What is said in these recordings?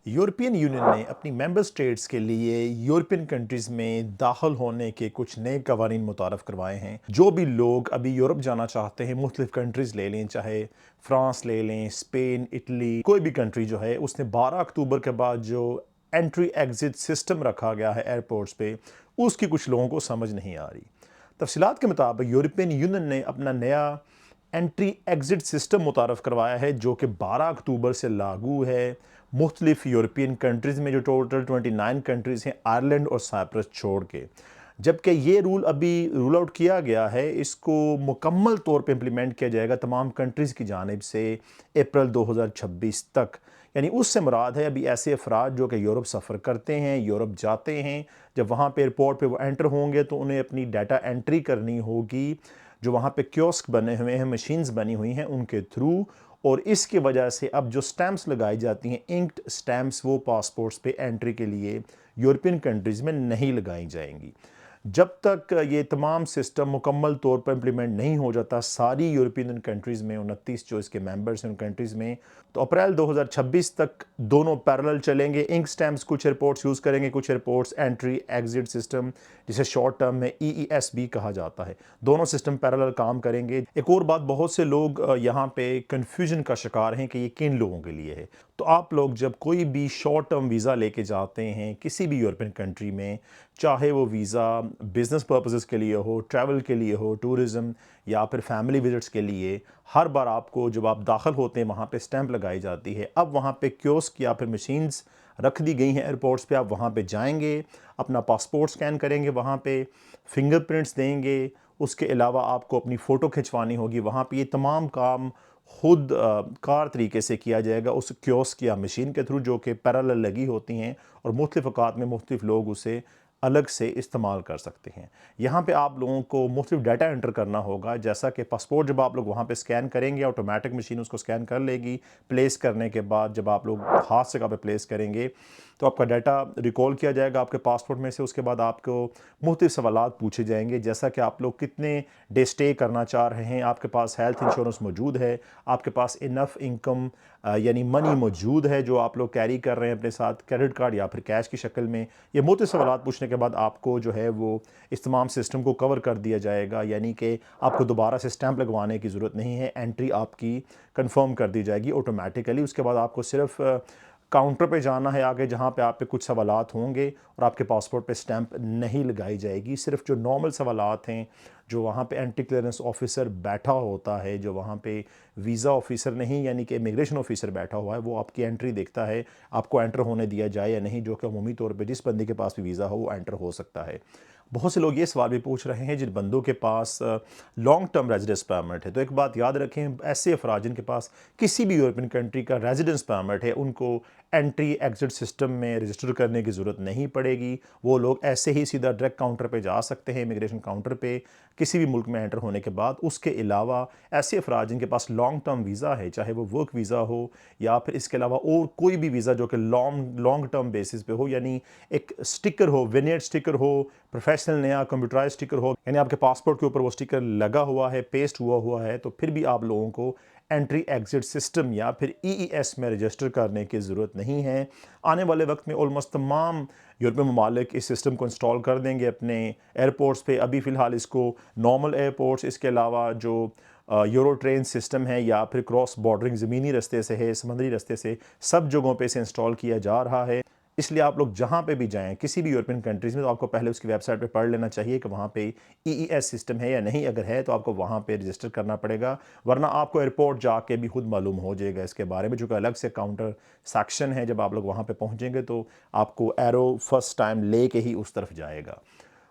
European union ने अपनी member states के लिए यूरोपियन कंट्रीज़ में दाखिल होने के कुछ नए कवानीन मुतारफ़ करवाए हैं। जो भी लोग अभी यूरोप जाना चाहते हैं, मुख्तलिफ़ कंट्रीज़ ले लें, चाहे फ्रांस ले लें, स्पेन, इटली, कोई भी कंट्री जो है, उसने 12 अक्टूबर के बाद जो एंट्री एग्ज़िट सिस्टम रखा गया है एयरपोर्ट्स पे, उसकी कुछ लोगों को समझ नहीं आ रही। तफ़सीलात के मुताबिक यूरोपियन यूनियन ने अपना नया एंट्री एग्ज़िट सिस्टम मुतारफ़ करवाया है, जो कि 12 अक्टूबर से लागू है मुख्तलिफ़ यूरोपियन कंट्रीज़ में, जो टोटल 29 कंट्रीज़ हैं, आयरलैंड और साइप्रस छोड़ के। जबकि ये रूल अभी रूल आउट किया गया है, इसको मुकम्मल तौर पे इम्प्लीमेंट किया जाएगा तमाम कंट्रीज़ की जानिब से अप्रैल 2026 तक। यानी उससे मुराद है अभी ऐसे अफराद जो कि यूरोप सफ़र करते हैं, यूरोप जाते हैं, जब वहाँ पे एयरपोर्ट पे वो एंटर होंगे तो उन्हें अपनी डाटा एंट्री करनी होगी, जो वहाँ पे कियोस्क बने हुए हैं, मशीन्स बनी हुई हैं उनके थ्रू। और इसकी वजह से अब जो स्टैम्प्स लगाई जाती हैं, इंक्ड स्टैम्प्स, वो पासपोर्ट्स पे एंट्री के लिए यूरोपियन कंट्रीज़ में नहीं लगाई जाएंगी। जब तक ये तमाम सिस्टम मुकम्मल तौर पर इम्प्लीमेंट नहीं हो जाता सारी यूरोपियन कंट्रीज़ में, 29 जो इसके मेंबर्स हैं उन कंट्रीज़ में, तो अप्रैल 2026 तक दोनों पैरेलल चलेंगे। इंक स्टैम्प्स कुछ एयरपोर्ट्स यूज़ करेंगे, कुछ एयरपोर्ट्स एंट्री एग्जिट सिस्टम, जिसे शॉर्ट टर्म में EES भी कहा जाता है। दोनों सिस्टम पैरेलल काम करेंगे। एक और बात, बहुत से लोग यहाँ पे कन्फ्यूजन का शिकार हैं कि ये किन लोगों के लिए है। तो आप लोग जब कोई भी शॉर्ट टर्म वीज़ा लेके जाते हैं किसी भी यूरोपियन कंट्री में, चाहे वो वीज़ा बिज़नेस पर्पसेस के लिए हो, ट्रैवल के लिए हो, टूरिज़्म या फिर फैमिली विजिट्स के लिए, हर बार आपको जब आप दाखिल होते हैं वहाँ पे स्टैंप लगाई जाती है। अब वहाँ पे कियोस्क या फिर मशीन्स रख दी गई हैं एयरपोर्ट्स पे। आप वहाँ पे जाएंगे, अपना पासपोर्ट स्कैन करेंगे, वहाँ पे फिंगरप्रिंट्स देंगे, उसके अलावा आपको अपनी फ़ोटो खिंचवानी होगी। वहाँ पे ये तमाम काम खुद कार तरीके से किया जाएगा उस कियोस्क या मशीन के थ्रू, जो कि पैरेलल लगी होती हैं और मुख्तलिफ़ औकात में मुख्तलिफ़ लोग उसे अलग से इस्तेमाल कर सकते हैं। यहाँ पे आप लोगों को मुख्तलिफ़ डाटा एंटर करना होगा, जैसा कि पासपोर्ट जब आप लोग वहाँ पे स्कैन करेंगे, ऑटोमेटिक मशीन उसको स्कैन कर लेगी। प्लेस करने के बाद जब आप लोग हाथ से कहाँ पे प्लेस करेंगे तो आपका डाटा रिकॉल किया जाएगा आपके पासपोर्ट में से। उसके बाद आपको मुख्तलिफ़ सवालात पूछे जाएंगे, जैसा कि आप लोग कितने डे स्टे करना चाह रहे हैं, आपके पास हेल्थ इंश्योरेंस मौजूद है, आपके पास इनफ इनकम यानी मनी मौजूद है जो आप लोग कैरी कर रहे हैं अपने साथ, क्रेडिट कार्ड या फिर कैश की शक्ल में। ये मुख्तलिफ़ सवालात पूछने के बाद आपको जो है वो इस तमाम सिस्टम को कवर कर दिया जाएगा, यानी कि आपको दोबारा से स्टैंप लगवाने की ज़रूरत नहीं है। एंट्री आपकी कंफर्म कर दी जाएगी ऑटोमेटिकली। उसके बाद आपको सिर्फ काउंटर पे जाना है आगे, जहाँ पे आप पे कुछ सवालात होंगे और आपके पासपोर्ट पे स्टैंप नहीं लगाई जाएगी। सिर्फ जो नॉर्मल सवालात हैं, जो वहाँ पे एंटी क्लियरेंस ऑफिसर बैठा होता है, जो वहाँ पे वीज़ा ऑफिसर नहीं यानी कि इमिग्रेशन ऑफिसर बैठा हुआ है, वो आपकी एंट्री देखता है, आपको एंटर होने दिया जाए या नहीं, जो कि अमूमी तौर पे जिस बंदे के पास भी वीज़ा हो वो एंटर हो सकता है। बहुत से लोग ये सवाल भी पूछ रहे हैं जिन बंदों के पास लॉन्ग टर्म रेजिडेंस परमिट है। तो एक बात याद रखें, ऐसे अफराद जिनके पास किसी भी यूरोपियन कंट्री का रेजिडेंस परमिट है, उनको एंट्री एग्जिट सिस्टम में रजिस्टर करने की ज़रूरत नहीं पड़ेगी। वो लोग ऐसे ही सीधा डायरेक्ट काउंटर पे जा सकते हैं, इमिग्रेशन काउंटर पे, किसी भी मुल्क में एंटर होने के बाद। उसके अलावा ऐसे अफराद जिनके पास लॉन्ग टर्म वीज़ा है, चाहे वो वर्क वीज़ा हो या फिर इसके अलावा और कोई भी वीज़ा जो कि लॉन्ग लॉन्ग टर्म बेसिस पे हो, यानी एक स्टिकर हो, विनेट स्टिकर हो, प्रोफेशनल नया कंप्यूटराइज स्टिकर हो, यानी आपके पासपोर्ट के ऊपर वो स्टिकर लगा हुआ है, पेस्ट हुआ हुआ है, तो फिर भी आप लोगों को एंट्री एग्जिट सिस्टम या फिर EES में रजिस्टर करने की ज़रूरत नहीं है। आने वाले वक्त में ऑलमोस्ट तमाम यूरोपीय ममालिक इस सिस्टम को इंस्टॉल कर देंगे अपने एयरपोर्ट्स पे। अभी फ़िलहाल इसको नॉर्मल एयरपोर्ट्स, इसके अलावा जो यूरो ट्रेन सिस्टम है या फिर क्रॉस बॉर्डरिंग ज़मीनी रास्ते से है, समुद्री रास्ते से, सब जगहों पे इसे इंस्टॉल किया जा रहा है। इसलिए आप लोग जहाँ पे भी जाएँ, किसी भी यूरोपियन कंट्रीज़ में, तो आपको पहले उसकी वेबसाइट पे पढ़ लेना चाहिए कि वहाँ पे EES सिस्टम है या नहीं। अगर है तो आपको वहाँ पे रजिस्टर करना पड़ेगा, वरना आपको एयरपोर्ट जाके भी खुद मालूम हो जाएगा इसके बारे में, जो कि अलग से काउंटर सेक्शन है। जब आप लोग वहाँ पे पहुँचेंगे तो आपको एरो फर्स्ट टाइम ले के ही उस तरफ जाएगा।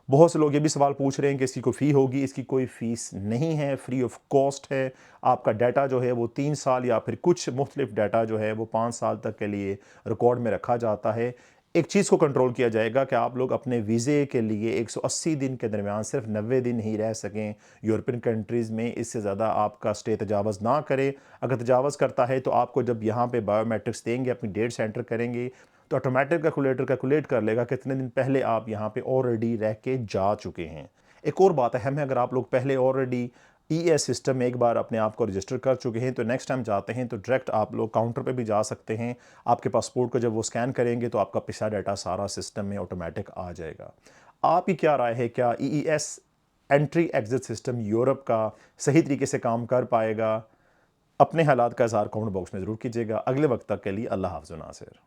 बहुत से लोग ये भी सवाल पूछ रहे हैं कि इसकी कोई फ़ी होगी। इसकी कोई फ़ीस नहीं है, फ्री ऑफ कॉस्ट है। आपका डाटा जो है वो 3 साल या फिर कुछ मुख्तलिफ डाटा जो है वो 5 साल तक के लिए रिकॉर्ड में रखा जाता है। एक चीज़ को कंट्रोल किया जाएगा कि आप लोग अपने वीज़े के लिए 180 दिन के दरमियान सिर्फ 90 दिन ही रह सकें यूरोपियन कंट्रीज़ में। इससे ज़्यादा आपका स्टे तजावज़ ना करे। अगर तजावज़ करता है तो आपको जब यहाँ पे बायोमेट्रिक्स देंगे, अपनी डेट्स एंटर करेंगे, तो ऑटोमेटिक कैलकुलेटर कैलकुलेट कर लेगा कितने दिन पहले आप यहाँ पे ऑलरेडी रह के जा चुके हैं। एक और बात अहम है, अगर आप लोग पहले ऑलरेडी EES सिस्टम में एक बार अपने आप को रजिस्टर कर चुके हैं तो नेक्स्ट टाइम जाते हैं तो डायरेक्ट आप लोग काउंटर पे भी जा सकते हैं। आपके पासपोर्ट को जब वो स्कैन करेंगे तो आपका पिछला डाटा सारा सिस्टम में ऑटोमेटिक आ जाएगा। आपकी क्या राय है, क्या EES entry exit system Europe का सही तरीके से काम कर पाएगा? अपने हालात का इज़हार कमेंट बॉक्स में ज़रूर कीजिएगा। अगले वक्त तक के लिए अल्लाह हाफ़िज़ नासिर।